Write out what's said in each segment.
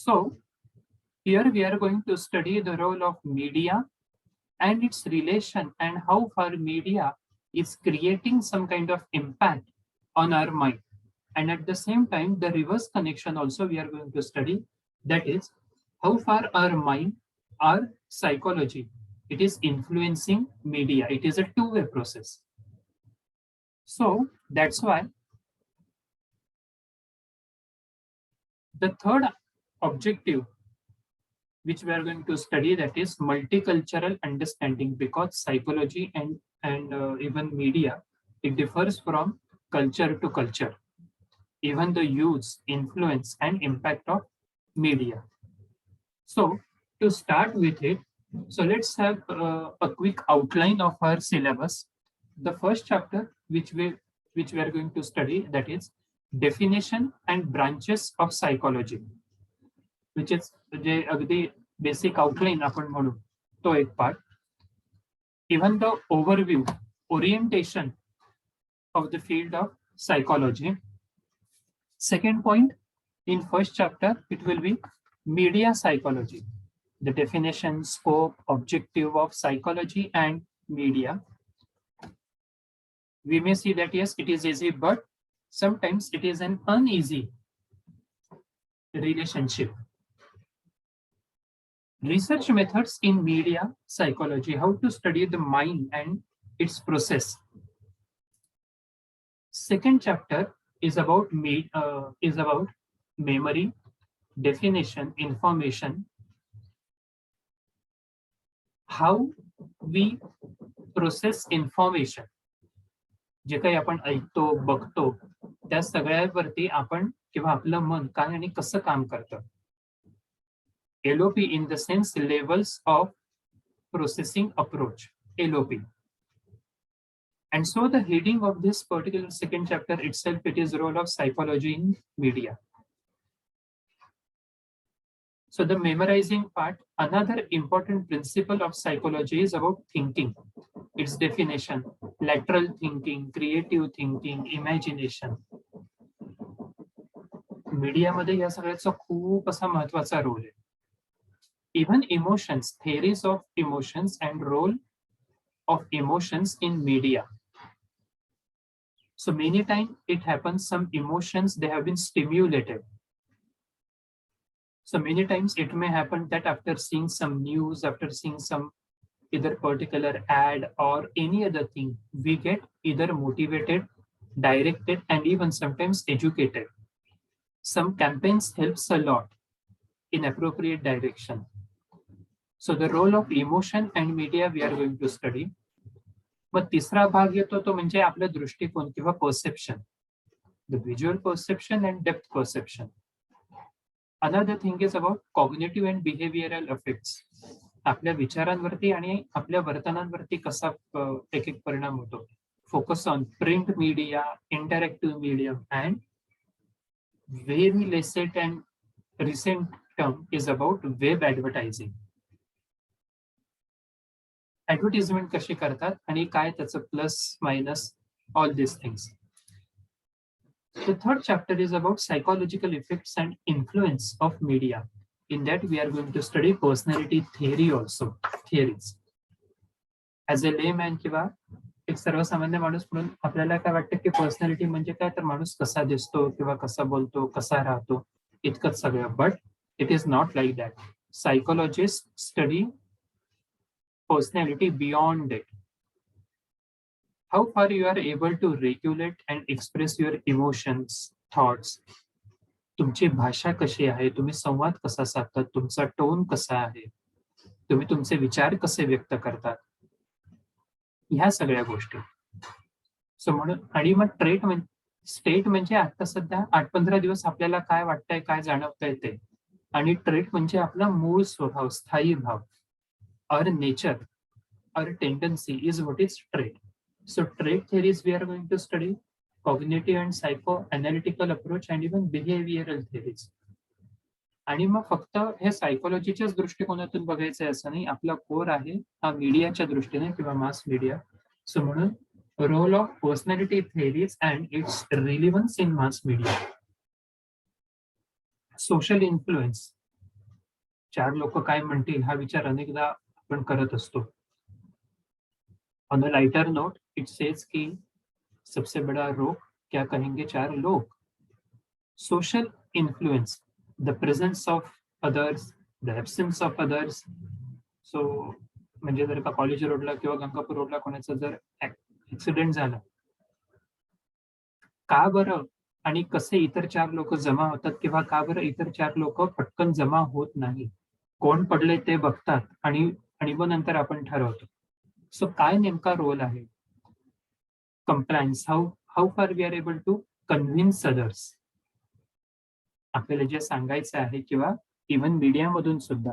So here we are going to study the role of media and its relation and how far media is creating some kind of impact on our mind. And at the same time, the reverse connection also we are going to study, that is how far our mind, our psychology, it is influencing media. It is a two-way process. So that's why the third objective which we are going to study, that is multicultural understanding, because psychology and even media, it differs from culture to culture, even the use, influence and impact of media. So to start with it, so let's have a quick outline of our syllabus. The first chapter which we are going to study, that is definition and branches of psychology, which is जे अगदी basic outline आपण म्हणू तो एक part. Even the overview, orientation of the field of psychology. Second point, in first chapter, it will be media psychology, the definition, scope, objective of psychology and media. We may see that yes, it is easy, but sometimes it is an uneasy relationship. Research methods in media psychology, how to study the mind and its process. Second chapter is about memory, definition, information, how we process information. जे काही आपण ऐकतो, बघतो, त्या सगळ्यावरती आपण किंवा आपलं मन काय आणि कसं काम करतं. LOP in the sense levels of processing approach, LOP. And so the heading of this particular second chapter itself, it is role of psychology in media. So the memorizing part, another important principle of psychology is about thinking, its definition, lateral thinking, creative thinking, imagination. Media मध्ये या सगळ्याचा खूप असा महत्वाचा role आहे. Even emotions, theories of emotions and role of emotions in media. So many times it happens, some emotions, they have been stimulated. So many times it may happen that after seeing some news, after seeing some either particular ad or any other thing, we get either motivated, directed, and even sometimes educated. Some campaigns helps a lot in appropriate direction. So the role of emotion and media we are going to study. मग तिसरा भाग येतो तो म्हणजे आपला दृष्टिकोन किंवा perception, the visual perception and depth perception. Another thing is about cognitive and behavioral effects. आपल्या विचारांवरती आणि आपल्या वर्तनांवरती कसा एक एक परिणाम होतो. Focus on print media, interactive medium, and very recent and recent term is about web advertising. Advertisement कशी करतात आणि काय त्याचं plus minus, all these things. The third chapter is about psychological effects and influence of media. In that we are going to study personality theory also, theories. As a layman किंवा एक सर्वसामान्य माणूस म्हणून आपल्याला काय वाटतं की पर्सनॅलिटी म्हणजे काय, तर माणूस कसा दिसतो किंवा कसा बोलतो, कसा राहतो, इतकंच सगळं. But it is not like that. Psychologist study personality beyond it. How far you are able to regulate and express your emotions, thoughts. तुमची भाषा कशी आहे, तुम्ही संवाद कसा साधतात, तुमचा टोन कसा आहे, तुम्ही तुमचे विचार कसे व्यक्त करतात, ह्या सगळ्या गोष्टी. सो म्हणून आणि मग स्टेट म्हणजे आता सध्या 8-15 दिवस आपल्याला काय वाटतंय, काय जाणवतंय ते. आणि ट्रेट म्हणजे आपला मूळ स्वभाव, स्थायी भाव. Our nature, our tendency is what is trait. So trait theories we are going to study, cognitive and psychoanalytical approach, and even behavioral theories. आणि मग फक्त हे सायकोलॉजीच्याच दृष्टिकोनातून बघायचं आहे असं नाही, आपला कोर आहे हा मीडियाच्या दृष्टीने किंवा मास मीडिया. सो म्हणून role of personality theories and its relevance in mass media. Social influence. 4 लोक काय म्हणतील हा विचार अनेकदा आपण करत असतो. On a lighter note it says की सबसे बड़ा रोग क्या कहेंगे 4 लोग. Social influence, the presence of others, the absence of others. So म्हणजे जर का कॉलेज रोडला किंवा गंगापूर रोडला कोणाचा जर ऍक्सिडेंट झाला, का बरं आणि कसे इतर 4 लोक जमा होतात किंवा का बरं इतर 4 लोक पटकन जमा होत नाही. कोण पडले ते बघतात आणि आणि मग नंतर आपण ठरवतो. सो काय नेमका रोल आहे? Compliance, how how far we are able to convince others. आपल्याला जे सांगायचं आहे किंवा इव्हन मीडियामधून सुद्धा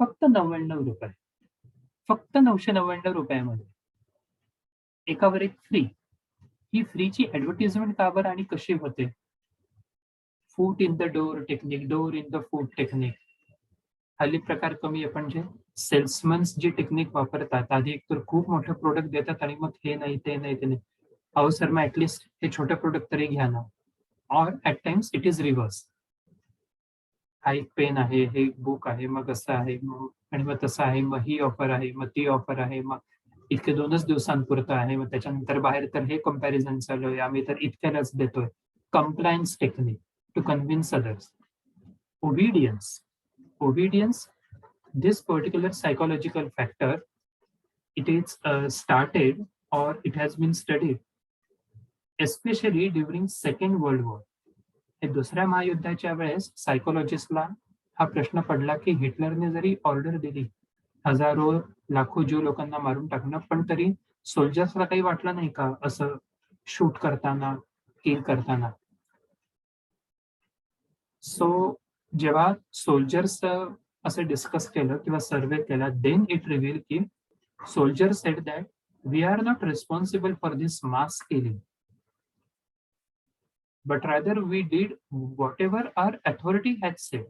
फक्त ₹99, फक्त ₹999 एकावर एक फ्री. ही फ्रीची ॲडव्हर्टाइजमेंट का बरं आणि कशी होते? Foot in the door technique, door in the foot technique. हल्ली प्रकार कमी आहे, पण जे सेल्समन्स जी टेक्निक वापरतात, आधी एकतर खूप मोठं प्रोडक्ट देतात आणि मग हे नाही, ते नाही, ते नाही. अहो सर, मग ॲटलीस्ट हे छोटं प्रोडक्ट तरी घ्या ना. Or at times it is reverse. हा एक पेन आहे, हे एक बुक आहे, मग असं आहे, मग आणि मग तसं आहे, मग ही ऑफर आहे, मग ती ऑफर आहे, मग इतके 2च दिवसांपुरतं आहे, मग त्याच्यानंतर बाहेर तर हे कंपॅरिझन चालू आहे, आम्ही तर इतक्यालाच देतोय. Compliance technique to convince others. Obedience. Obedience, this particular psychological factor, it is started or it has been studied especially during Second World War. हे दुसऱ्या महायुद्धाच्या वेळेस सायकोलॉजिस्टला हा प्रश्न पडला की हिटलरने जरी ऑर्डर दिली हजारो लाखो ज्यू लोकांना मारून टाकणं, पण तरी सोल्जर्सला काही वाटलं नाही का असं शूट करताना, किल करताना. सो जेव्हा सोल्जर्स असं डिस्कस केलं किंवा सर्वे केला, देन इट रिव्हील की soldiers said that we are not responsible for this mass killing, but rather we did whatever our authority has said.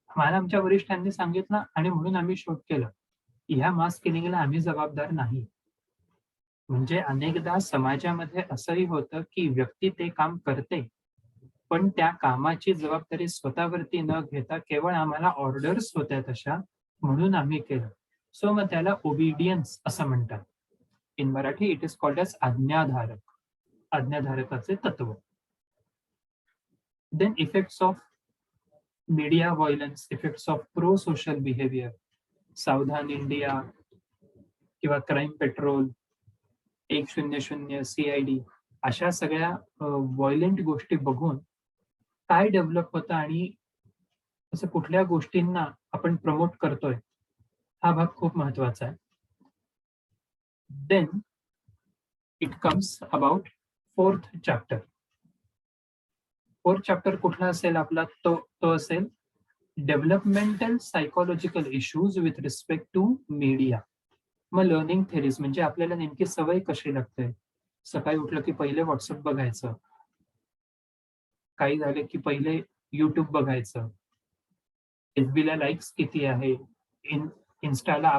आम्हाला आमच्या वरिष्ठांनी सांगितलं आणि म्हणून आम्ही शूट केलं. ह्या मास किलिंगला आम्ही जबाबदार नाही. म्हणजे अनेकदा समाजामध्ये असंही होतं की व्यक्ती ते काम करते, पण त्या कामाची जबाबदारी स्वतःवरती न घेता केवळ आम्हाला ऑर्डर्स होत्या तशा, म्हणून आम्ही केलं. सो मग त्याला ओबिडियन्स असं म्हणतात. In Marathi it is called as आज्ञाधारक. आज्ञाधारकाचे तत्व. Then effects of media violence, effects of prosocial behaviour, Savdhaan India किंवा क्राईम पेट्रोल, 100 CID, अशा सगळ्या व्हायलेंट गोष्टी बघून काय डेव्हलप होतं आणि असं कुठल्या गोष्टींना आपण प्रमोट करतोय, हा भाग खूप महत्वाचा आहे. Then it comes about fourth chapter. Fourth chapter कुठला असेल आपला? तो असेल developmental psychological issues with respect to media. मग लर्निंग थेरीज म्हणजे आपल्याला नेमकी सवय कशी लागते. सकाळी उठलं की पहिले व्हॉट्सअप बघायचं, काही झाले की पहिले युट्यूब बघायचं, एफबीला लाईक्स किती आहे, इन्स्टाला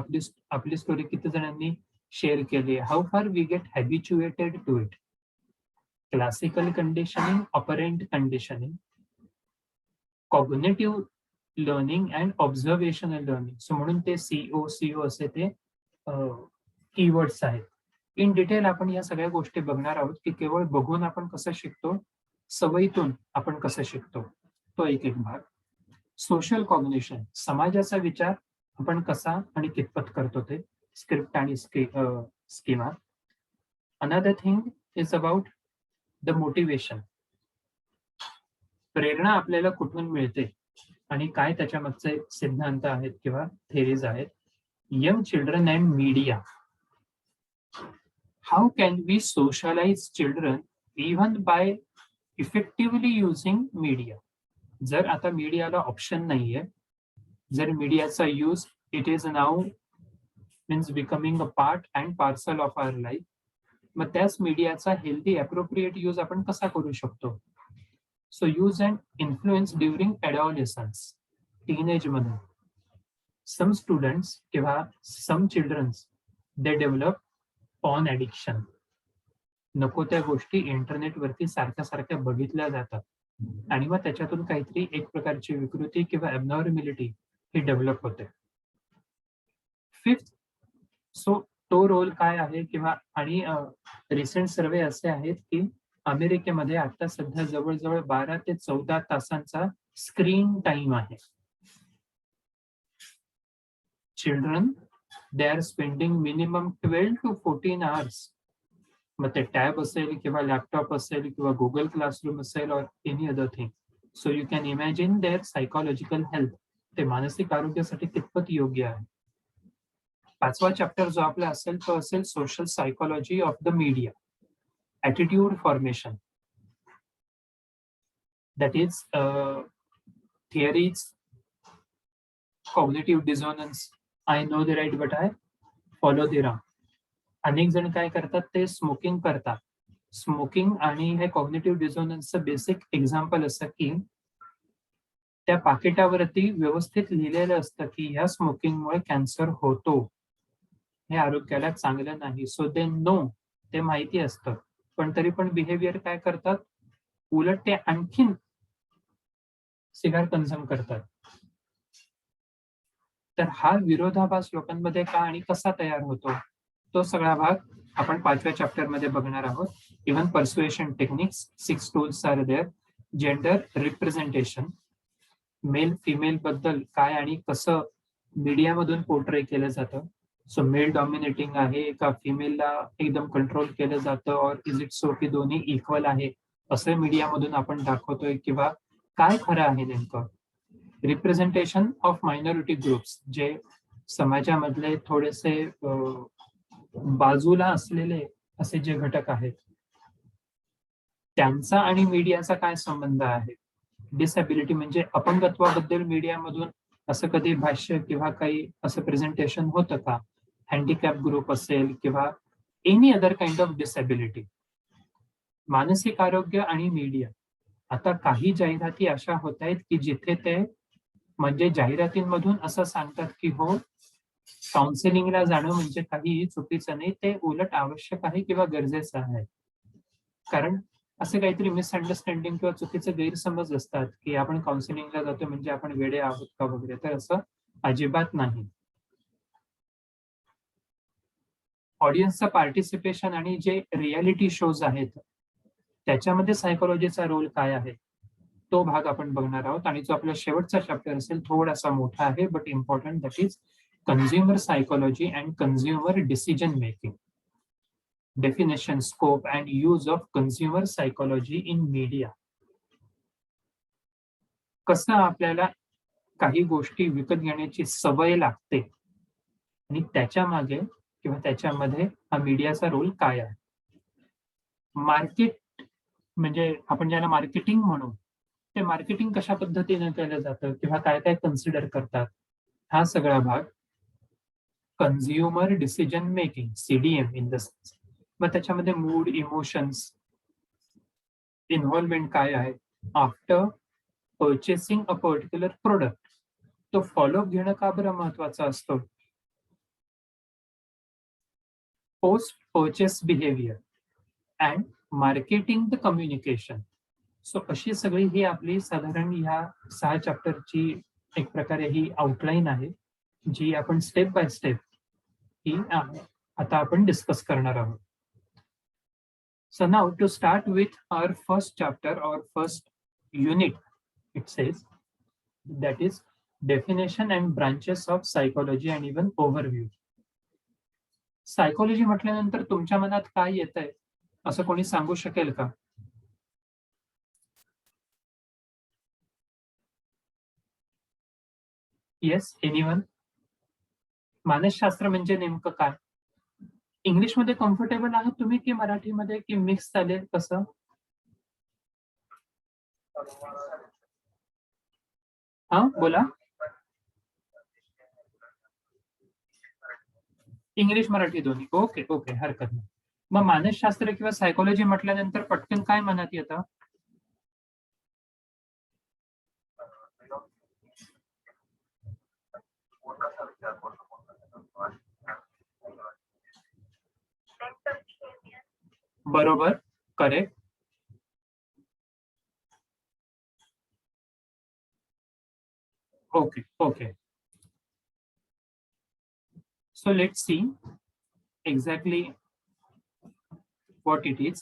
आपली स्टोरी किती जणांनी शेअर केली, how far we get habituated to it. Classical conditioning, operant conditioning, cognitive learning and observational learning. So म्हणून ते सीओ असे ते कीवर्ड्स आहेत. इन डिटेल आपण या सगळ्या गोष्टी बघणार आहोत की केवळ बघून आपण कसं शिकतो, सवयीतून आपण कसं शिकतो, तो एक भाग. सोशल कॉग्निशन, समाजाचा विचार आपण कसा आणि कितपत करतो ते, स्क्रिप्ट आणि schema. Another thing is about the motivation. प्रेरणा आपल्याला कुठून मिळते आणि काय त्याच्या मागचे सिद्धांत आहेत किंवा थेरीज आहेत. Young children and media. How can we socialize children even by effectively using media. जर आता मीडियाला ऑप्शन नाहीये, जर मीडियाचा use it is now means becoming a part and parcel of our life, मग त्याच मीडियाचा हेल्दी अप्रोप्रिएट यूज आपण कसा करू शकतो. So use and influence during adolescence, teenage मध्ये. सम स्टुडंट्स किंवा some childrens they develop porn addiction. नको त्या गोष्टी इंटरनेटवरती सारख्या बघितल्या जातात आणि मग त्याच्यातून काहीतरी एक प्रकारची विकृती किंवा ॲबनॉर्मॅलिटी ही डेव्हलप होते. फिफ्थ, सो तो रोल काय आहे किंवा आणि रिसेंट सर्वे असे आहेत की अमेरिकेमध्ये आता सध्या जवळजवळ 12 ते 14 तासांचा स्क्रीन टाइम आहे. Children they are spending minimum 12 to 14 hours. मग ते टॅब असेल किंवा लॅपटॉप असेल किंवा गुगल क्लासरूम असेल or any other thing. So you can imagine their psychological health, ते मानसिक आरोग्यासाठी कितपत योग्य आहे. पाचवा चॅप्टर जो आपला असेल तो असेल social psychology of the media, attitude formation. That is theories, cognitive dissonance, I know the right but I follow the wrong. अनेक जण काय करतात, ते स्मोकिंग करतात. स्मोकिंग आणि हे कॉग्निटिव्ह डिझोनन्सचं बेसिक एक्झाम्पल असं की त्या पाकिटावरती व्यवस्थित लिहिलेलं असतं की ह्या स्मोकिंगमुळे कॅन्सर होतो, हे आरोग्याला चांगलं नाही. सो दे नो, ते माहिती असतं, पण तरी पण बिहेवियर काय करतात, उलट ते आणखीन सिगार कन्झ्युम करतात. तर हा विरोधाभास लोकांमध्ये का आणि कसा तयार होतो, तो सगळा भाग आपण 5व्या चॅप्टर मध्ये बघणार आहोत. Even persuasion techniques, 6 tools are there. Gender representation, male female बद्दल काय आणि कसं मीडियामधून पोर्ट्रे केलं जातं. सो मेल डॉमिनेटिंग आहे का फिमेलला एकदम कंट्रोल केलं जातं, और इज इट सो की दोन्ही इक्वल आहे असं मीडियामधून आपण दाखवतोय, किंवा काय खरं आहे नेमकं. रिप्रेझेंटेशन ऑफ मायनॉरिटी ग्रुप्स, जे समाजामधले थोडेसे बाजूला असलेले असे जे घटक आहेत, त्यांचा आणि मीडियाचा काय संबंध आहे. डिसॅबिलिटी म्हणजे अपंगत्वाबद्दल मीडियामधून असं कधी भाष्य किंवा काही असं प्रेझेंटेशन होतं का. हँडिकॅप ग्रुप असेल किंवा any other kind of disability. मानसिक आरोग्य आणि मीडिया. आता काही जाहिराती अशा होत आहेत की जिथे ते म्हणजे जाहिरातींमधून असं सांगतात की हो, काउन्सिलिंगला जाणं म्हणजे काहीही चुकीचं नाही, ते उलट आवश्यक आहे किंवा गरजेचं आहे. कारण असे काहीतरी मिसअंडरस्टँडिंग किंवा चुकीचे गैरसमज असतात की आपण काउन्सिलिंगला जातो म्हणजे आपण वेडे आहोत का वगैरे, तर असं अजिबात नाही. ऑडियन्सचं पार्टिसिपेशन आणि जे रियालिटी शोज आहेत त्याच्यामध्ये सायकोलॉजीचा रोल काय आहे, तो भाग आपण बघणार आहोत. आणि जो आपला शेवटचा चॅप्टर असेल थोडासा मोठा आहे but important, that is consumer psychology and consumer decision making. Definition, scope and use of consumer psychology in media. कसं आपल्याला काही गोष्टी विकत घेण्याची सवय लागते आणि त्याच्या मागे किंवा त्याच्यामध्ये हा मीडियाचा रोल काय आहे. मार्केट म्हणजे आपण ज्याला मार्केटिंग म्हणू, ते मार्केटिंग कशा पद्धतीने केलं जातं किंवा काय काय कन्सिडर करतात, हा सगळा भाग consumer decision making, CDM in the sense. मग त्याच्यामध्ये मूड, इमोशन्स, इन्व्हॉल्वमेंट काय आहे, after purchasing a particular product, तो फॉलोअप घेणं का बरं महत्वाचं असतं. Post purchase behaviour and marketing the communication. So अशी सगळी ही आपली साधारण ह्या 6 चॅप्टरची एक प्रकारे ही आउटलाईन आहे, जी आपण स्टेप बाय स्टेप ही आता आपण डिस्कस करणार आहोत. So now to start with our first chapter or first unit, it says that is definition and branches of psychology and even overview. Psychology म्हटल्यानंतर तुमच्या मनात काय येतंय असं कोणी सांगू शकेल का. Yes, anyone. मानसशास्त्र म्हणजे नेमकं काय. इंग्लिशमध्ये कम्फर्टेबल आहात तुम्ही की मराठीमध्ये की मिक्स चालेल कसं. हा बोला. इंग्लिश मराठी दोन्ही. ओके ओके, हरकत नाही. मग मानसशास्त्र किंवा सायकोलॉजी म्हटल्यानंतर पटकन काय मनात येतं. बरोबर, correct. Okay okay. So let's see exactly what it is,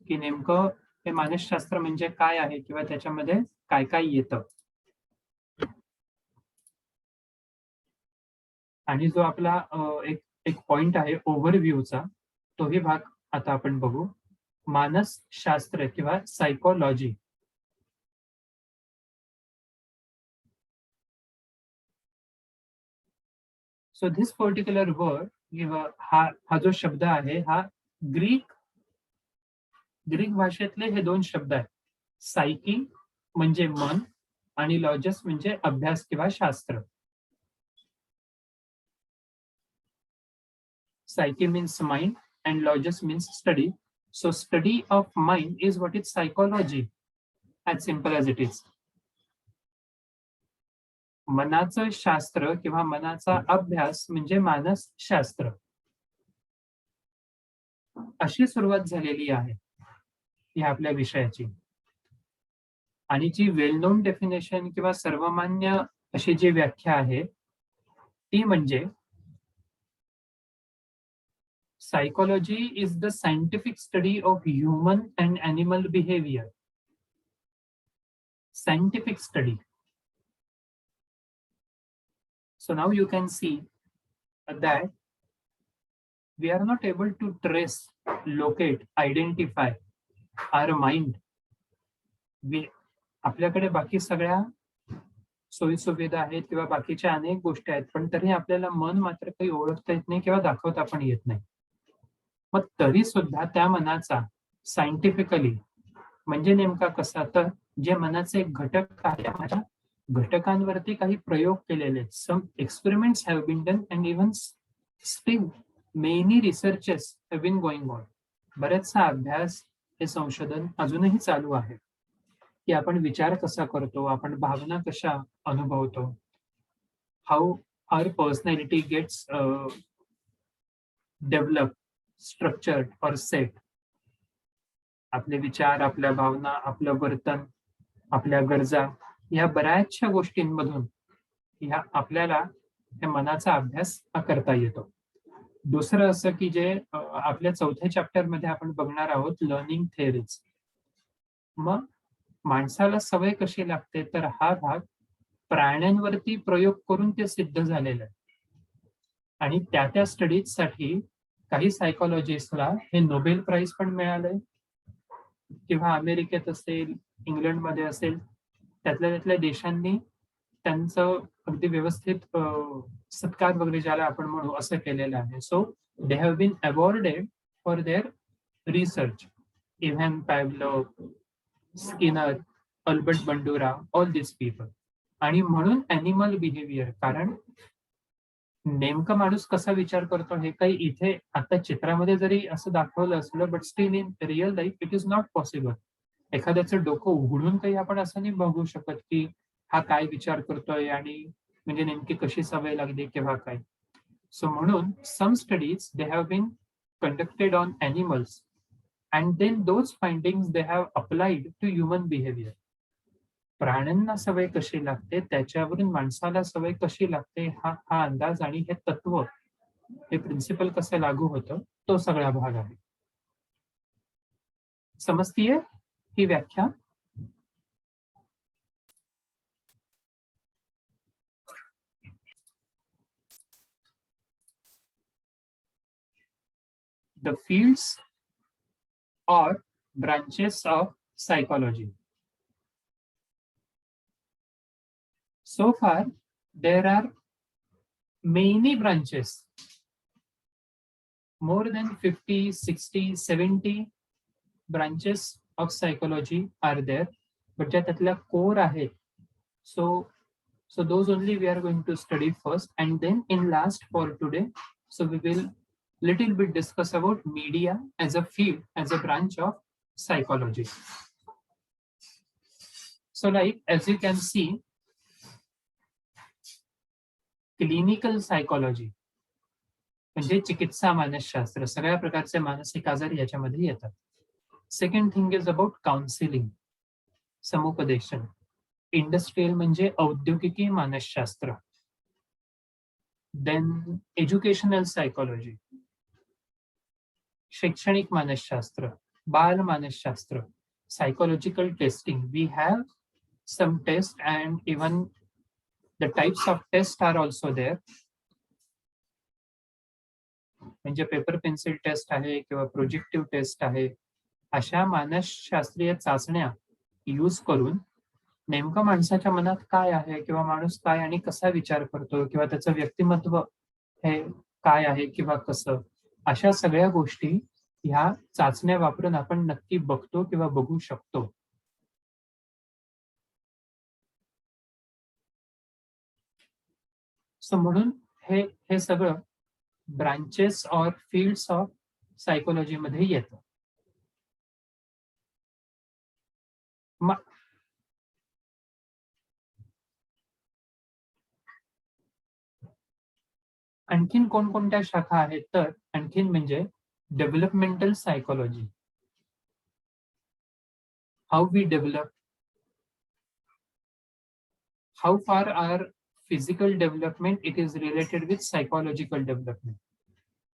की नेमकं हे मानसशास्त्र म्हणजे काय आहे किंवा त्याच्यामध्ये काय काय येतं. आणि जो आपला एक एक पॉइंट आहे ओव्हरव्ह्यूचा, तोही भाग आता आपण बघू. मानसशास्त्र किंवा psychology. So this particular word किंवा हा जो शब्द आहे हा ग्रीक ग्रीक भाषेतले हे दोन शब्द आहेत. सायकी म्हणजे मन आणि लॉजस म्हणजे अभ्यास किंवा शास्त्र. Psyche means mind and logos means study. So study of mind is what is psychology, as simple as it is. मनाचं शास्त्र किंवा मनाचा अभ्यास म्हणजे मानसशास्त्र. अशी सुरुवात झालेली आहे या आपल्या विषयाची. आणि जी वेल नोन डेफिनेशन किंवा सर्वमान्य अशी जी व्याख्या आहे ती म्हणजे psychology is the scientific study of human and animal behavior. Scientific study. So now you can see that we are not able to trace, locate, identify our mind. आपल्याकडे बाकी सगळ्या सोयी सुविधा आहेत किंवा बाकीच्या अनेक गोष्टी आहेत, पण तरी आपल्याला मन मात्र काही ओळखता येत नाही किंवा दाखवता पण येत नाही. मग तरी सुद्धा त्या मनाचा सायंटिफिकली म्हणजे नेमका कसा, तर जे मनाचे एक घटक आहे माझ्या घटकांवरती काही प्रयोग केलेले आहेत. Some experiments have been done and even still many researches have been going on. बरेचसा अभ्यास हे संशोधन अजूनही चालू आहे की आपण विचार कसा करतो, आपण भावना कशा अनुभवतो, how our personality gets develop, structured or set. आपले विचार, आपल्या भावना, आपलं वर्तन, आपल्या गरजा या बऱ्याचशा गोष्टींमधून ह्या आपल्याला या मनाचा अभ्यास करता येतो. दुसरं असं की जे आपल्या चौथ्या चॅप्टर मध्ये आपण बघणार आहोत, लर्निंग थेअरीज. मग माणसाला सवय कशी लागते, तर हा भाग प्राण्यांवरती प्रयोग करून ते सिद्ध झालेलं आहे. आणि त्या स्टडीजसाठी काही सायकोलॉजिस्टला हे नोबेल प्राइज पण मिळालंय, किंवा अमेरिकेत असेल, इंग्लंडमध्ये असेल, त्यातल्या देशांनी त्यांचं अगदी व्यवस्थित सत्कार वगैरे ज्याला आपण म्हणू असं केलेलं आहे. So they have been awarded for their research. Ivan Pavlov, Skinner, Albert Bandura, all this people. आणि म्हणून ॲनिमल बिहेवियर, कारण नेमका माणूस कसा विचार करतो हे काही इथे आता चित्रामध्ये जरी असं दाखवलं असलं, but still in real life it is not possible. एखाद्याचं डोकं उघडून काही आपण असं नाही बघू शकत की हा काय विचार करतोय आणि म्हणजे नेमकी कशी सवय लागली किंवा काय. सो म्हणून some studies they have been conducted on animals and then those findings they have applied to human behaviour. प्राण्यांना सवय कशी लागते त्याच्यावरून माणसाला सवय कशी लागते हा अंदाज आणि हे तत्व, हे प्रिन्सिपल कसं लागू होतं, तो सगळा भाग आहे. समजतीये ही व्याख्या? The fields or branches of psychology. So far, there are many branches. More than 50, 60, 70 branches of psychology are there. But ज्या त्यातल्या core आहेत, so those only we are going to study first, and then in last for today, so we will little bit discuss about media as a field, as a branch of psychology. So like as you can see, clinical psychology म्हणजे चिकित्सा मानसशास्त्र, सगळ्या प्रकारचे मानसिक आजार याच्यामध्ये येतात. Second thing is about counselling, समुपदेशन. इंडस्ट्रियल म्हणजे औद्योगिकी मानसशास्त्र. then educational psychology, शैक्षणिक मानसशास्त्र, बाल मानसशास्त्र, psychological testing. We have some tests and even the types of tests are also there. म्हणजे पेपर पेन्सिल टेस्ट आहे किंवा प्रोजेक्टिव्ह टेस्ट आहे, अशा मानसशास्त्रीय चाचण्या यूज करून नेमकं माणसाच्या मनात काय आहे किंवा माणूस काय आणि कसा विचार करतो किंवा त्याचं व्यक्तिमत्व हे काय आहे किंवा कसं, अशा सगळ्या गोष्टी ह्या चाचण्या वापरून आपण नक्की बघतो किंवा बघू शकतो. सो म्हणून हे सगळं branches or fields of psychology मध्ये येतं. आणखीन कोणकोणत्या शाखा आहेत तर आणखीन म्हणजे developmental psychology, how we develop, how far are physical development it is related with psychological development.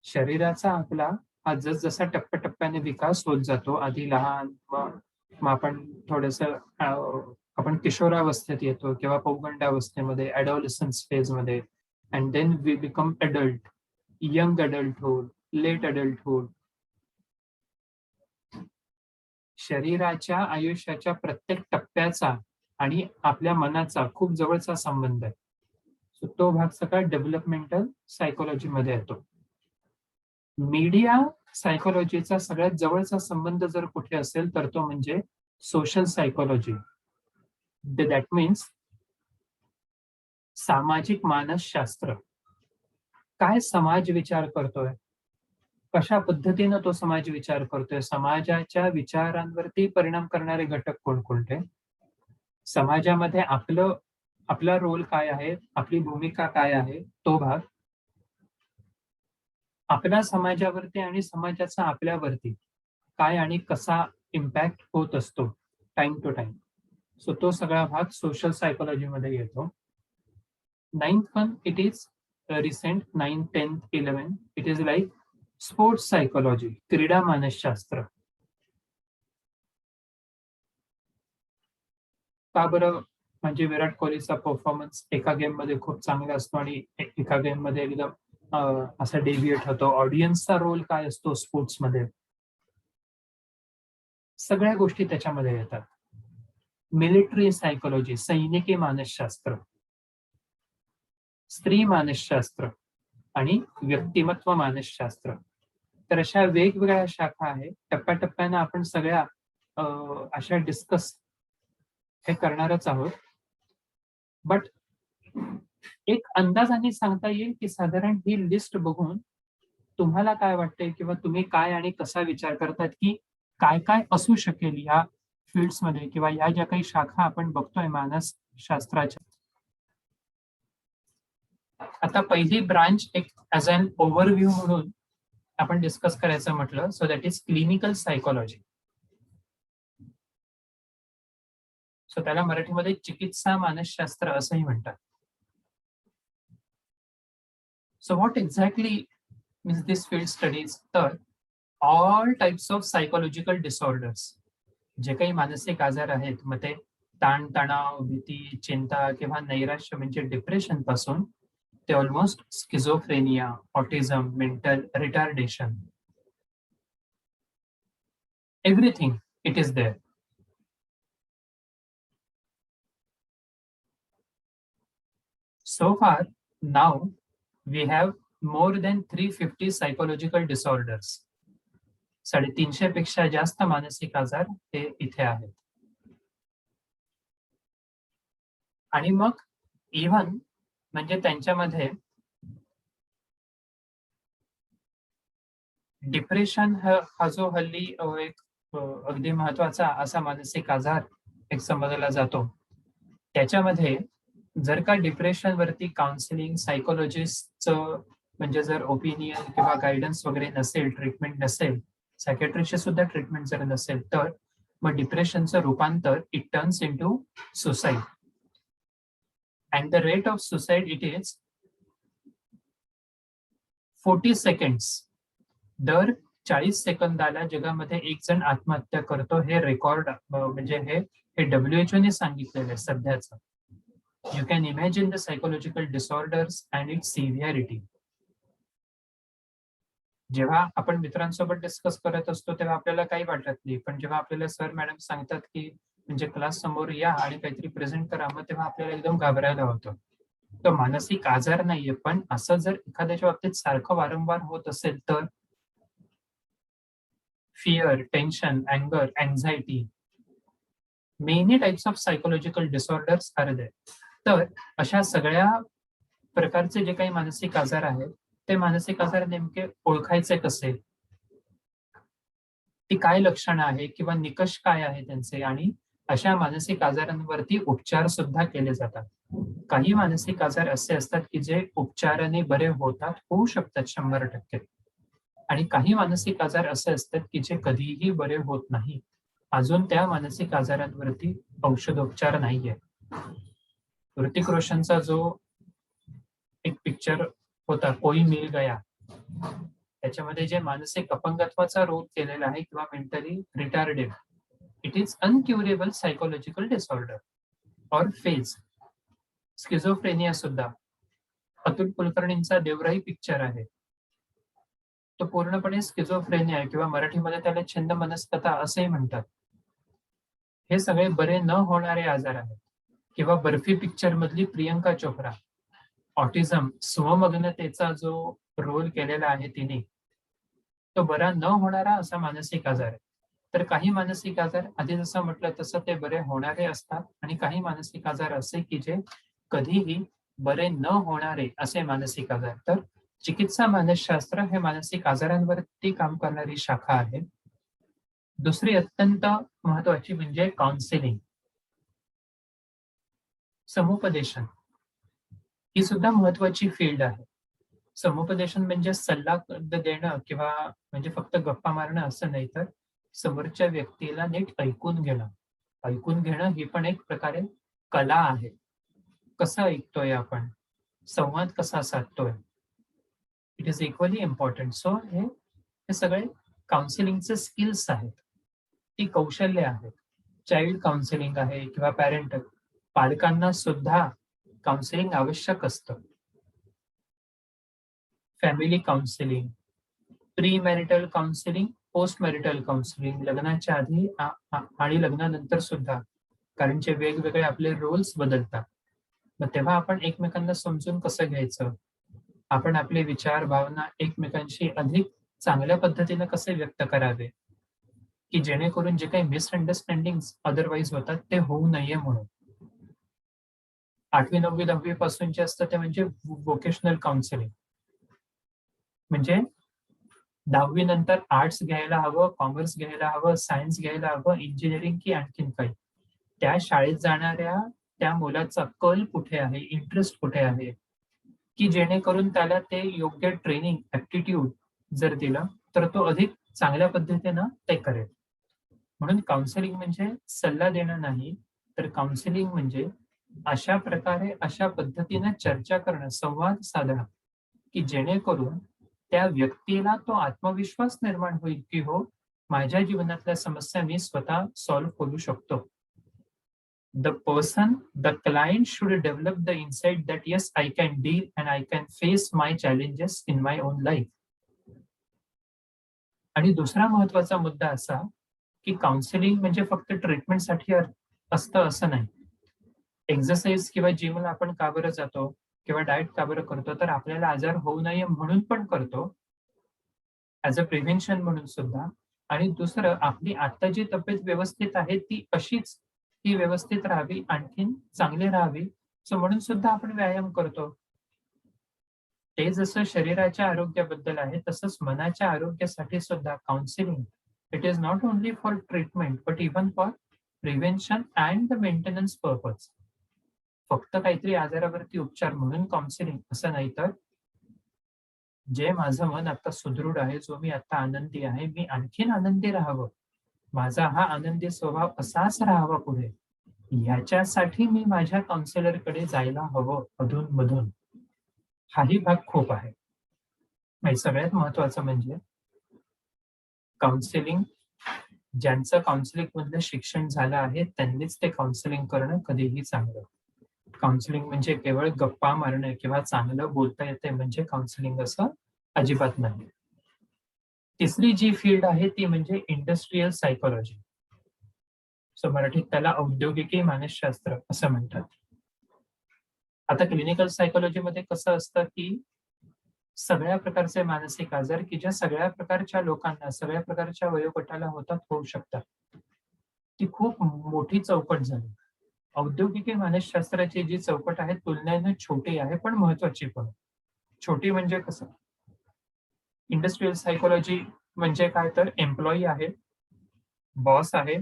शरीराचा आपला हा जसजसा टप्प्याटप्प्याने विकास होत जातो, आधी लहान, मग आपण थोडस आपण किशोरावस्थेत येतो किंवा पौगंडावस्थेमध्ये, ऍडॉलसन्स फेज मध्ये, and then we become adult, young adulthood, late adulthood. शरीराच्या आयुष्याच्या प्रत्येक टप्प्याचा आणि आपल्या मनाचा खूप जवळचा संबंध आहे. सो तो भाग सगळा डेव्हलपमेंटल सायकोलॉजी मध्ये येतो. मीडिया सायकोलॉजीचा सगळ्यात जवळचा संबंध जर कुठे असेल तर तो म्हणजे सोशल सायकोलॉजी. दॅट मीन्स सामाजिक मानसशास्त्र. काय समाज विचार करतोय, कशा पद्धतीनं तो समाज विचार करतोय, समाजाच्या विचारांवरती परिणाम करणारे घटक कोणकोणते, समाजामध्ये आपला रोल काय आहे, आपली भूमिका काय आहे, तो भाग, आपल्या समाजावरती आणि समाजाचा आपल्यावरती काय आणि कसा इम्पॅक्ट होत असतो टाइम टू टाइम. सो तो सगळा भाग सोशल सायकोलॉजी मध्ये येतो. 9th one, it is recent, 9th, 10th, 11th, it is like sports psychology, क्रीडा मानसशास्त्र. का बरं? म्हणजे विराट कोहलीचा परफॉर्मन्स एका गेम मध्ये खूप चांगला असतो आणि एका गेम मध्ये एकदम असा डेव्हिएट होतो. ऑडियन्सचा रोल काय असतो स्पोर्ट्स मध्ये, सगळ्या गोष्टी त्याच्यामध्ये येतात. मिलिटरी सायकोलॉजी, सैनिकी मानसशास्त्र, स्त्री मानसशास्त्र आणि व्यक्तिमत्व मानसशास्त्र. तर अशा वेगवेगळ्या शाखा आहेत. टप्प्याटप्प्यानं आपण सगळ्या अशा डिस्कस हे करणारच आहोत. बट एक अंदाजाने सांगता येईल की साधारण ही लिस्ट बघून तुम्हाला काय वाटतंय किंवा तुम्ही काय आणि कसा विचार करतात की काय काय असू शकेल या फील्ड्स मध्ये किंवा या ज्या काही शाखा आपण बघतोय मानसशास्त्राच्या. आता पहिली ब्रांच एक ऍज अन ओव्हरव्ह्यू म्हणून आपण डिस्कस करायचं म्हटलं, so that is clinical psychology. So त्याला मराठीमध्ये चिकित्सा मानसशास्त्र असंही म्हणतात. So what exactly means this field studies? तर all types of psychological disorders, जे काही मानसिक आजार आहेत, मग ते ताणतणाव, भीती, चिंता किंवा नैराश्य म्हणजे डिप्रेशन पासून ते almost schizophrenia, autism, mental retardation, everything it is there. So far, now we have more than 350 psychological disorders. 350 पेक्षा जास्त मानसिक आजार हे इथे आहेत. आणि मग इव्हन म्हणजे त्यांच्यामध्ये डिप्रेशन हा जो हल्ली एक अगदी महत्वाचा असा मानसिक आजार एक समजला जातो, त्याच्यामध्ये जर का डिप्रेशन वरती काउन्सिलिंग, सायकोलॉजिस्टचं म्हणजे जर ओपिनियन किंवा गायडन्स वगैरे नसेल, ट्रीटमेंट नसेल, सायकेट्रिस्टची सुद्धा ट्रीटमेंट जर नसेल, तर मग डिप्रेशनचं रूपांतर it turns into suicide. And the rate of suicide it is 40 seconds, दर 40 सेकंदाला जगामध्ये एक जण आत्महत्या करतो. हे रेकॉर्ड म्हणजे हे WHO ने सांगितलेलं आहे सध्याचं. You can imagine the psychological disorders and it's severity. जेव्हा आपण मित्रांसोबत डिस्कस करत असतो तेव्हा आपल्याला काही वाटत नाही, पण जेव्हा आपल्याला सर मॅडम सांगतात की म्हणजे क्लास समोर या आणि काहीतरी प्रेझेंट करा, मग तेव्हा आपल्याला एकदम घाबरायला होतं. तो मानसिक आजार नाहीये, पण असं जर एखाद्याच्या बाबतीत सारखं वारंवार होत असेल तर फिअर, टेन्शन, अँगर, anxiety, many types of psychological disorders are there. तर अशा सगळ्या प्रकारचे जे काही मानसिक आजार आहेत, ते मानसिक आजार नेमके ओळखायचे कसे? ती काय लक्षणं आहे किंवा निकष काय आहे त्यांचे, आणि अशा मानसिक आजारांवरती उपचार सुद्धा केले जातात. काही मानसिक आजार असे असतात की जे उपचाराने बरे होतात, होऊ शकतात 100%. आणि काही मानसिक आजार असे असतात की जे कधीही बरे होत नाही. अजून त्या मानसिक आजारांवरती औषधोपचार नाहीये. ऋतिक रोशनचा जो एक पिक्चर होता कोई मिल गया, त्याच्यामध्ये जे मानसिक अपंगत्वाचा रोग केलेला आहे किंवा mentally retarded, it is incurable psychological disorder or phase. Schizophrenia सुद्धा अतुल कुलकर्णींचा देवराई पिक्चर आहे, तो पूर्णपणे स्किझोफ्रेनिया आहे किंवा मराठीमध्ये त्याला छंद मनस्कता असेही म्हणतात. हे सगळे बरे न होणारे आजार आहेत. किंवा बर्फी पिक्चर मधली प्रियंका चोप्रा, ऑटिझम, स्वमग्नतेचा जो रोल केलेला आहे तिने, तो बरा न होणारा असा मानसिक आजार आहे. तर काही मानसिक आजार आधी जसं म्हटलं तसं ते बरे होणारे असतात, आणि काही मानसिक आजार असे की जे कधीही बरे न होणारे असे मानसिक आजार. तर चिकित्सा मानसशास्त्र हे मानसिक आजारांवरती काम करणारी शाखा आहे. दुसरी अत्यंत महत्वाची म्हणजे काउन्सिलिंग, समुपदेशन. ही सुद्धा महत्वाची फील्ड आहे. समुपदेशन म्हणजे सल्ला देणं किंवा म्हणजे फक्त गप्पा मारणं असं नाही, तर समोरच्या व्यक्तीला नीट ऐकून घेणं. ऐकून घेणं ही पण एक प्रकारे कला आहे. कसं ऐकतोय आपण, संवाद कसा साधतोय, it is equally important. So हे सगळे काउन्सिलिंगचे स्किल्स आहेत, ती कौशल्य आहेत. चाइल्ड काउन्सिलिंग आहे किंवा पॅरेंट, पालकांना सुद्धा काउन्सिलिंग आवश्यक असतं. Family counselling, pre marital counselling, post marital counselling, लग्नाच्या आधी आणि लग्नानंतर सुद्धा, कारण जे वेगवेगळे आपले रोल्स बदलतात. मग तेव्हा आपण एकमेकांना समजून कसं घ्यायचं, आपण आपले विचार भावना एकमेकांशी अधिक चांगल्या पद्धतीने कसे व्यक्त करावे, की जेणेकरून जे काही मिसअंडरस्टँडिंग अदरवाईज होतात ते होऊ नये म्हणून. 8वी 9वी 10वी पासून जे असतं ते म्हणजे व्होकेशनल काउन्सिलिंग, म्हणजे 10वी नंतर आर्ट्स घ्यायला हवं, कॉमर्स घ्यायला हवं, सायन्स घ्यायला हवं, इंजिनिअरिंग की आणखीन काही. त्या शाळेत जाणाऱ्या त्या मुलाचा कल कुठे आहे, इंटरेस्ट कुठे आहे, की जेणेकरून त्याला ते योग्य ट्रेनिंग, ऍप्टिट्यूड जर दिलं तर तो अधिक चांगल्या पद्धतीनं ते करेल. म्हणून काउन्सिलिंग म्हणजे सल्ला देणं नाही, तर काउन्सिलिंग म्हणजे अशा प्रकारे अशा पद्धतीने चर्चा करणं, संवाद साधणं, की जेणेकरून त्या व्यक्तीला तो आत्मविश्वास निर्माण होईल की हो, माझ्या जीवनातल्या समस्या मी स्वतः सॉल्व्ह करू शकतो. the client should develop the insight that yes, I can deal and I can face my challenges in my own life. आणि दुसरा महत्वाचा मुद्दा असा की काउन्सिलिंग म्हणजे फक्त ट्रीटमेंटसाठी असतं असं नाही. एक्सरसाइज किंवा जिमला आपण का बरं जातो किंवा डाएट का बरं करतो, तर आपल्याला आजार होऊ नये म्हणून पण करतो, ऍज अ प्रिव्हेन्शन म्हणून सुद्धा. आणि दुसरं, आपली आता जी तब्येत व्यवस्थित आहे ती अशीच ती व्यवस्थित राहावी, आणखीन चांगली राहावी, सो म्हणून सुद्धा आपण व्यायाम करतो. ते जसं शरीराच्या आरोग्याबद्दल आहे तसंच मनाच्या आरोग्यासाठी सुद्धा counselling, it is not only for treatment but even for prevention and the maintenance purpose. फक्त काहीतरी आजारावरती उपचार म्हणून काउन्सिलिंग असं नाही, तर जे माझं मन आता सुदृढ आहे, जो मी आता आनंदी आहे, मी आणखीन आनंदी राहावं, माझा हा आनंदी स्वभाव असाच राहावा पुढे, ह्याच्यासाठी मी माझ्या काउन्सिलरकडे जायला हवं अधून मधून. हाही भाग खूप आहे. आणि सगळ्यात महत्वाचं म्हणजे काउन्सिलिंग. ज्यांचं काउन्सिलिंग मधलं शिक्षण झालं आहे त्यांनीच ते काउन्सिलिंग करणं कधीही चांगलं. काउन्सिलिंग म्हणजे केवळ गप्पा मारणे किंवा चांगलं बोलता येते म्हणजे काउन्सिलिंग असं अजिबात नाही. तिसरी जी फील्ड आहे ती म्हणजे इंडस्ट्रियल सायकोलॉजी. सो मराठीत त्याला औद्योगिकी मानसशास्त्र असं म्हणतात. आता क्लिनिकल सायकोलॉजीमध्ये कसं असतं, की सगळ्या प्रकारचे मानसिक आजार, की ज्या सगळ्या प्रकारच्या लोकांना, सगळ्या प्रकारच्या वयोगटाला होऊ शकतात. ती खूप मोठी चौकट झाली. औद्योगिकी मानसशास्त्राची जी चौकट आहे तुलनेने छोटी आहे, पण महत्वाची पण. छोटी म्हणजे कसं? इंडस्ट्रियल सायकोलॉजी म्हणजे काय तर एम्प्लॉयी आहे, बॉस आहे,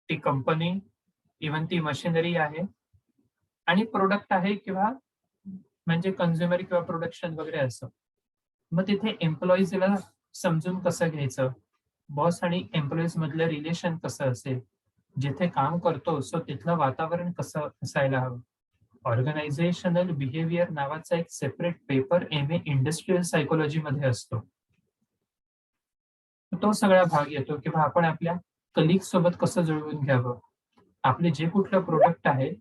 ती कंपनी, इव्हन ती मशिनरी आहे आणि प्रॉडक्ट आहे किंवा म्हणजे कन्झ्युमर किंवा प्रोडक्शन वगैरे असं. मग तिथे एम्प्लॉईजला समजून कसं घ्यायचं? बॉस आणि एम्प्लॉईज मधलं रिलेशन कसं असेल? जिथे काम करतो सो तिथलं वातावरण कसं असायला हवं? ऑर्गनायझेशनल बिहेवियर नावाचा एक सेपरेट पेपर एम-ए इंडस्ट्रियल सायकॉलॉजीमध्ये असतो. तो सगळा भाग येतो किंवा आपण आपल्या कलीग्स सोबत कसं जुळवून घ्यावं? आपले जे कुठलं प्रोडक्ट आहे,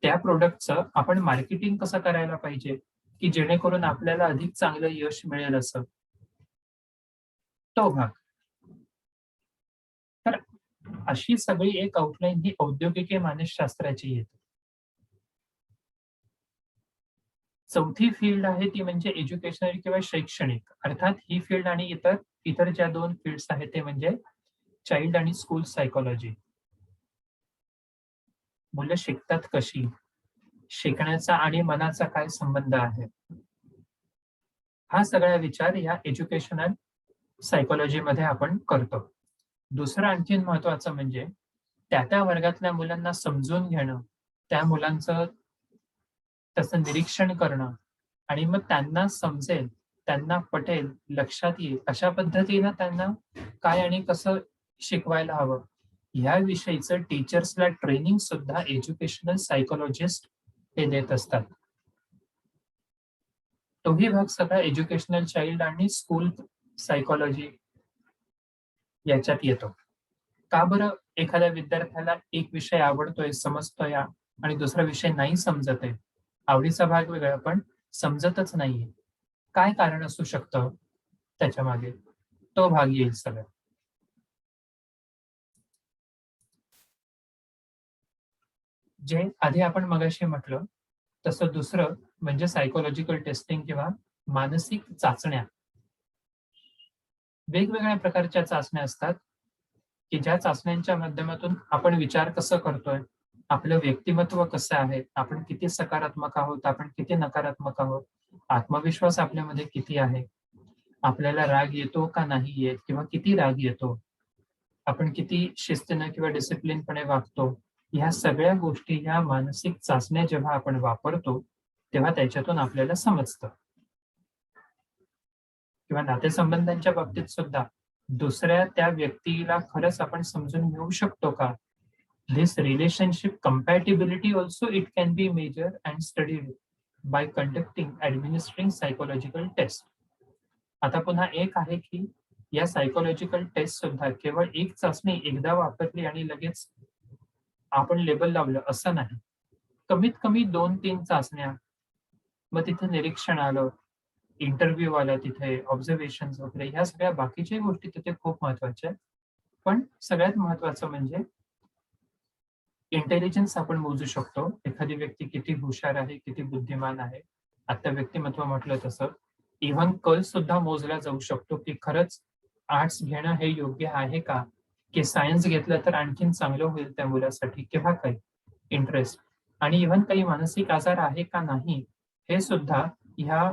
त्या प्रॉडक्टचं आपण मार्केटिंग कसं करायला पाहिजे, की जेणेकरून आपल्याला अधिक चांगलं यश मिळेल असं. तो भाग. तर अशी सगळी एक आउटलाईन ही औद्योगिकी मानसशास्त्राची येते. चौथी फील्ड आहे ती म्हणजे एज्युकेशनल किंवा शैक्षणिक. अर्थात ही फील्ड आणि इतर इतर ज्या 2 फील्ड्स आहेत ते म्हणजे चाइल्ड आणि स्कूल सायकॉलॉजी. मुलं शिकतात कशी? शिकण्याचा आणि मनाचा काय संबंध आहे? हा सगळा विचार या एज्युकेशनल सायकॉलॉजीमध्ये आपण करतो. दुसरं आणखीन महत्वाचं म्हणजे त्या वर्गातल्या मुलांना समजून घेणं, त्या मुलांचं तसं निरीक्षण करणं आणि मग त्यांना समजेल, त्यांना पटेल, लक्षात येईल अशा पद्धतीनं त्यांना काय आणि कसं शिकवायला हवं, ह्याविषयीचं टीचर्सला ट्रेनिंग सुद्धा एज्युकेशनल सायकॉलॉजिस्ट हे देत असतात. तोही भाग सगळा एज्युकेशनल चाइल्ड आणि स्कूल सायकॉलॉजी याच्यात येतो. का बरं एखाद्या विद्यार्थ्याला एक विषय आवडतोय, समजतोय आणि दुसरा विषय नाही समजत आहे? आवडीचा भाग वेगळा, पण समजतच नाहीये. काय कारण असू शकतं त्याच्यामागे? तो भाग येईल सगळा. जे आधी आपण मगाशी म्हटलं, तसं दुसरं म्हणजे सायकॉलॉजिकल टेस्टिंग किंवा मानसिक चाचण्या. वेगवेगळ्या प्रकारच्या चाचण्या असतात, की ज्या चाचण्यांच्या माध्यमातून आपण विचार कसं करतोय, आपलं व्यक्तिमत्व कसं आहे, आपण किती सकारात्मक आहोत, आपण किती नकारात्मक आहोत, आत्मविश्वास आपल्यामध्ये किती आहे, आपल्याला राग येतो का नाही येत किंवा किती राग येतो, आपण किती शिस्तीनं किंवा डिसिप्लिनपणे वागतो. ह्या सगळ्या गोष्टी ह्या मानसिक चाचण्या जेव्हा आपण वापरतो, तेव्हा त्याच्यातून आपल्याला समजतं. किंवा नातेसंबंधांच्या बाबतीत सुद्धा दुसऱ्या त्या व्यक्तीला खरंच आपण समजून घेऊ शकतो का? This relationship compatibility also it can be measured and studied by conducting administering psychological test. आता पुन्हा एक आहे की या सायकॉलॉजिकल टेस्ट सुद्धा केवळ एक चाचणी एकदा वापरली आणि लगेच आपण लेबल लावलं असं नाही. कमीत कमी 2-3 चाचण्या, मग तिथे निरीक्षण आलं, इंटरव्ह्यू आला तिथे, ऑब्झर्वेशन्स वगैरे ह्या सगळ्या बाकीच्याही गोष्टी तिथे खूप महत्त्वाच्या आहेत. पण सगळ्यात महत्त्वाचं म्हणजे इंटेलिजन्स आपण मोजू शकतो. एखादी व्यक्ती किती हुशार आहे, किती बुद्धिमान आहे. आता व्यक्तिमत्व म्हटलं तसं. इव्हन कल सुद्धा मोजला जाऊ शकतो, की खरंच आर्ट्स घेणं हे योग्य आहे का? की सायन्स घेतलं तर आणखीन चांगलं होईल त्या मुलासाठी किंवा काय इंटरेस्ट आणि इव्हन काही मानसिक आजार आहे का नाही, हे सुद्धा ह्या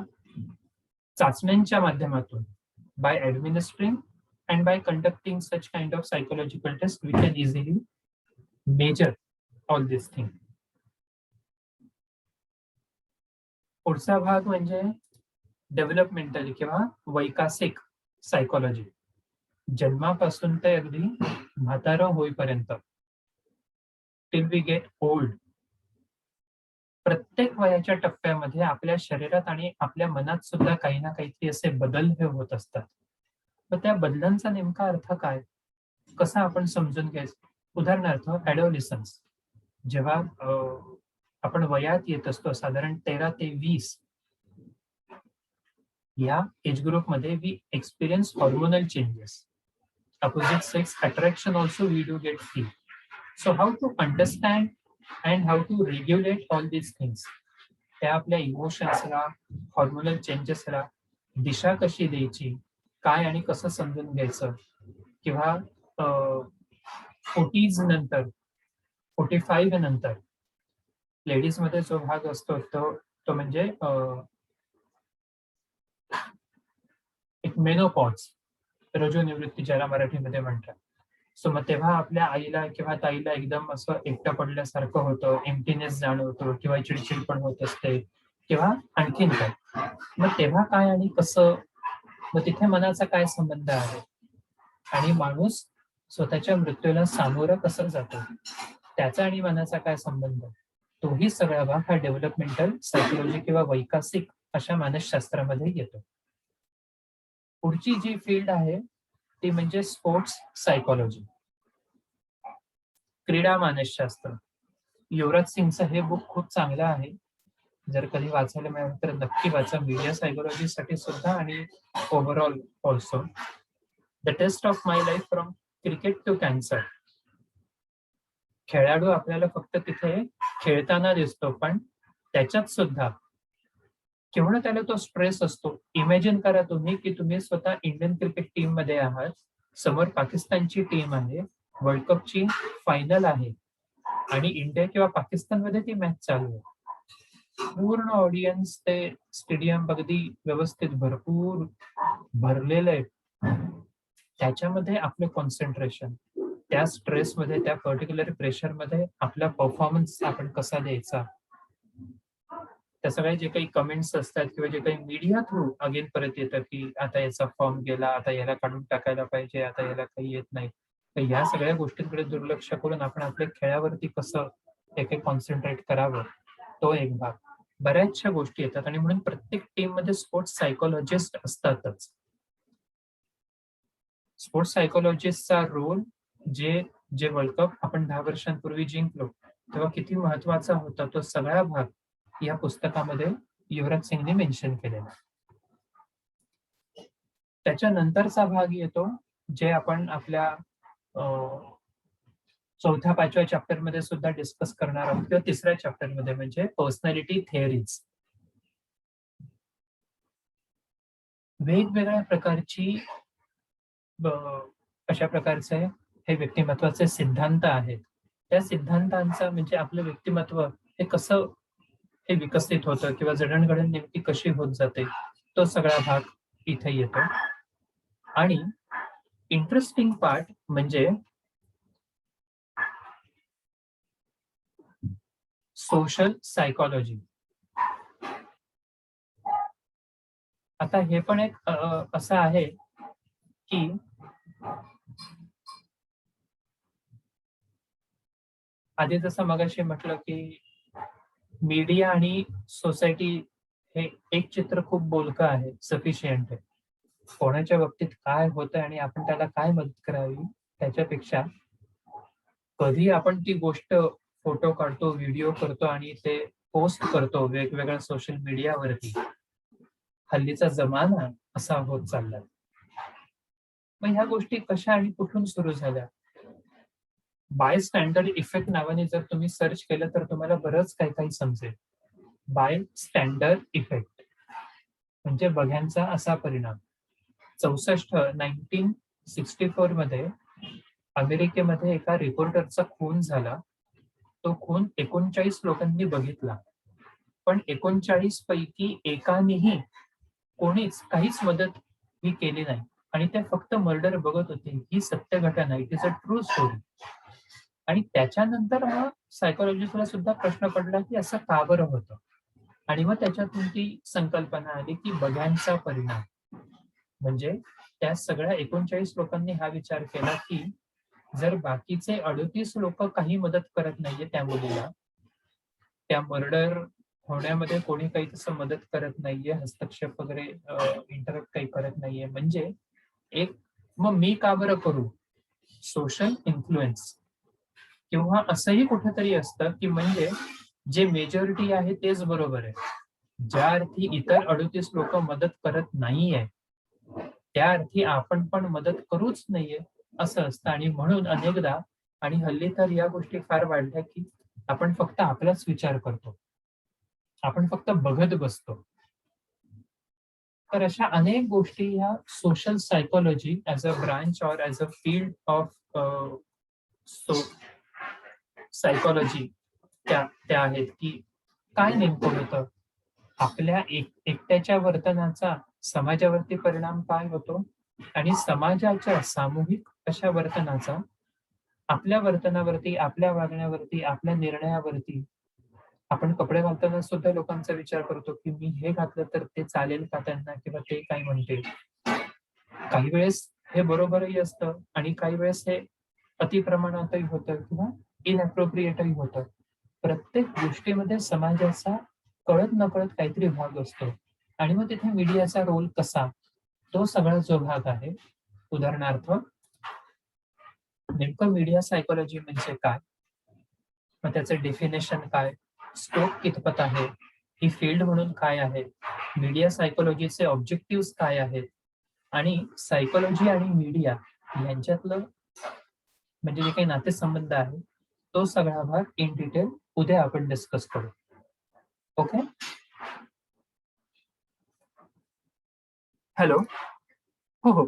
चाचण्यांच्या माध्यमातून by administering and by conducting such kind of psychological test we can easily measure all this thing. पुढचा भाग म्हणजे डेव्हलपमेंटल किंवा वैकासिक सायकॉलॉजी. जन्मापासून ते अगदी म्हातारं होईपर्यंत टिल वी गेट ओल्ड. प्रत्येक वयाच्या टप्प्यामध्ये आपल्या शरीरात आणि आपल्या मनात सुद्धा काही ना काहीतरी असे बदल हे होत असतात. तर त्या बदलांचा नेमका अर्थ काय? कसा आपण समजून घ्यायचं? उदाहरणार्थ ॲडोलेसन्स. जेव्हा आपण वयात येत असतो साधारण 13 ते 20 या एज ग्रुपमध्ये we experience hormonal changes. Opposite sex attraction also we do get feel. So how to understand and how to regulate all these things? त्या आपल्या इमोशन्सला, हॉर्मोनल चेंजेसला दिशा कशी द्यायची, काय आणि कसं समजून घ्यायचं, किंवा 40s नंतर 45 नंतर लेडीज मध्ये जो भाग असतो तो म्हणजे एक मेनोपॉज, रजोनिवृत्ती ज्याला मराठीमध्ये म्हणतात. सो मग तेव्हा आपल्या आईला किंवा ताईला एकदम असं एकटं पडल्यासारखं होतं, एम्प्टीनेस जाणवतो किंवा चिडचिड पण होत असते किंवा आणखीन काय. मग तेव्हा काय आणि कसं, मग तिथे मनाचा काय संबंध आहे आणि माणूस स्वतःच्या मृत्यूला सामोरं कसं जातो, त्याचा आणि मनाचा काय संबंध, तोही सगळा भाग हा डेव्हलपमेंटल सायकोलॉजी किंवा वैकासिक अशा मानसशास्त्रामध्ये येतो. पुढची जी फील्ड आहे ती म्हणजे स्पोर्ट्स सायकोलॉजी, क्रीडा मानसशास्त्र. युवराज सिंगचं हे बुक खूप चांगलं आहे. जर कधी वाचायला मिळालं तर नक्की वाचा. मीडिया सायकोलॉजीसाठी सुद्धा आणि overall also. The test of my life from cricket to cancer. खेळाडू आपल्याला फक्त तिथे खेळताना दिसतो, पण त्याच्यात सुद्धा केवढा त्याला तो स्ट्रेस असतो. इमॅजिन करा तुम्ही की तुम्ही स्वतः इंडियन क्रिकेट टीम मध्ये आहात, समोर पाकिस्तानची टीम आहे, वर्ल्ड कपची फायनल आहे आणि इंडिया किंवा पाकिस्तानमध्ये ती मॅच चालू आहे. पूर्ण ऑडियन्स, ते स्टेडियम अगदी व्यवस्थित भरपूर भरलेलं आहे. त्याच्यामध्ये आपलं कॉन्सन्ट्रेशन, त्या स्ट्रेसमध्ये, त्या पर्टिक्युलर प्रेशरमध्ये आपला परफॉर्मन्स आपण कसा द्यायचा, त्या सगळ्या जे काही कमेंट्स असतात किंवा जे काही मीडिया थ्रू अगेन परत येतं की आता याचा फॉर्म गेला, आता याला काढून टाकायला पाहिजे, आता याला काही येत नाही, तर या सगळ्या गोष्टींकडे दुर्लक्ष करून आपण आपल्या खेळावरती कसं एक कॉन्सन्ट्रेट करावं, तो एक भाग. बऱ्याचशा गोष्टी येतात आणि म्हणून प्रत्येक टीम मध्ये स्पोर्ट्स सायकोलॉजिस्ट असतातच. स्पोर्ट्स सायकोलॉजिस्टचा रोल जे जे वर्ल्ड कप आपण 10 वर्षांपूर्वी जिंकलो तेव्हा किती महत्वाचा होता, तो सगळा भाग या पुस्तकामध्ये युवराज सिंगने मेन्शन केलेला. त्याच्यानंतरचा भाग येतो जे आपण आपल्या 4थ्या-5व्या चॅप्टर मध्ये सुद्धा डिस्कस करणार आहोत किंवा 3ऱ्या चॅप्टर मध्ये, म्हणजे पर्सनॅलिटी थिअरीज. वेगवेगळ्या प्रकारची अशा प्रकारचे हे व्यक्तिमत्वाचे सिद्धांत आहेत. त्या सिद्धांतांचा म्हणजे आपलं व्यक्तिमत्व हे कसं हे विकसित होतं किंवा जडणघडण नेमकी कशी होत जाते, तो सगळा भाग इथे येतो. आणि इंटरेस्टिंग पार्ट म्हणजे सोशल सायकोलॉजी. आता हे पण एक असं आहे की आधी जसं मगाशी म्हटलं की मीडिया आणि सोसायटी हे एक चित्र खूप बोलकं आहे, सफिशियंट आहे. कोणाच्या बाबतीत काय होतंय आणि आपण त्याला काय मदत करावी त्याच्यापेक्षा कधी आपण ती गोष्ट फोटो काढतो, व्हिडिओ करतो आणि ते पोस्ट करतो वेगवेगळ्या सोशल मीडियावरती, हल्लीचा जमाना असा होत चाललाय. मग ह्या गोष्टी कशा आणि कुठून सुरू झाल्या? बाय स्टँडर्ड इफेक्ट नावाने जर तुम्ही सर्च केलं तर तुम्हाला बरंच काही काही समजेल. बाय स्टँडर्ड इफेक्ट म्हणजे बघ्यांचा असा परिणाम. 1964 मध्ये अमेरिकेमध्ये एका रिपोर्टरचा खून झाला. तो खून 39 लोकांनी बघितला, पण 39 पैकी एकानेही कोणीच काहीच मदत ही केली नाही आणि ते फक्त मर्डर बघत होते. ही सत्य घटना, it is a true story. आणि त्याच्यानंतर मग सायकोलॉजिस्टला सुद्धा प्रश्न पडला की असं का बरं होतं, आणि मग त्याच्यातून ती संकल्पना आली की बघ्यांचा परिणाम. म्हणजे त्या सगळ्या 39 लोकांनी हा विचार केला की जर बाकीचे 38 लोक काही मदत करत नाहीये त्या मुलीला, त्या मर्डर होण्यामध्ये कोणी काही तसं मदत करत नाहीये, हस्तक्षेप वगैरे इंटरप्ट काही करत नाहीये. म्हणजे एक मग मी का बरं करू? सोशल इन्फ्लुएन्स किंवा असंही कुठेतरी असतं, की म्हणजे जे मेजॉरिटी आहे तेच बरोबर आहे. ज्या अर्थी इतर 38 लोकं मदत करत नाहीये, त्या अर्थी आपण पण मदत करूच नाहीये, असं असतं. आणि म्हणून अनेकदा आणि हल्ली तर या गोष्टी फार वाढल्या, की आपण फक्त आपलाच विचार करतो. आपण फक्त बघत बसतो. तर अशा अनेक गोष्टी ह्या social psychology as a branch or as a field of so psychology त्या त्या आहेत, की काय नेमकं होतं? आपल्या एकट्याच्या वर्तनाचा समाजावरती परिणाम काय होतो? आणि समाजाच्या सामूहिक अशा वर्तनाचा आपल्या वर्तनावरती, आपल्या वागण्यावरती, आपल्या निर्णयावरती आपण कपडे घालताना सुद्धा लोकांचा विचार करतो, की मी हे घातलं तर ते चालेल का त्यांना किंवा ते काय म्हणतील? काही वेळेस हे बरोबरही असतं आणि काही वेळेस हे अतिप्रमाणातही होतं किंवा इनअप्रोप्रिएटही होतं. प्रत्येक गोष्टीमध्ये समाजाचा कळत-नकळत काहीतरी भाग असतो आणि मग तिथे मीडियाचा रोल कसा? तो सगळा जो भाग आहे. उदाहरणार्थ, नेमकं मीडिया सायकॉलॉजी म्हणजे काय? मग त्याचं डेफिनेशन काय? स्कोप कितपत आहे? ही फील्ड म्हणून काय आहे? मीडिया सायकॉलॉजीचे ऑब्जेक्टिव्हज काय आहेत? आणि सायकॉलॉजी आणि मीडिया यांच्यातलं म्हणजे जे काही नातेसंबंध आहे, तो सगळा भाग इन डिटेल उद्या आपण डिस्कस करू. ओके? हॅलो. हो, हो.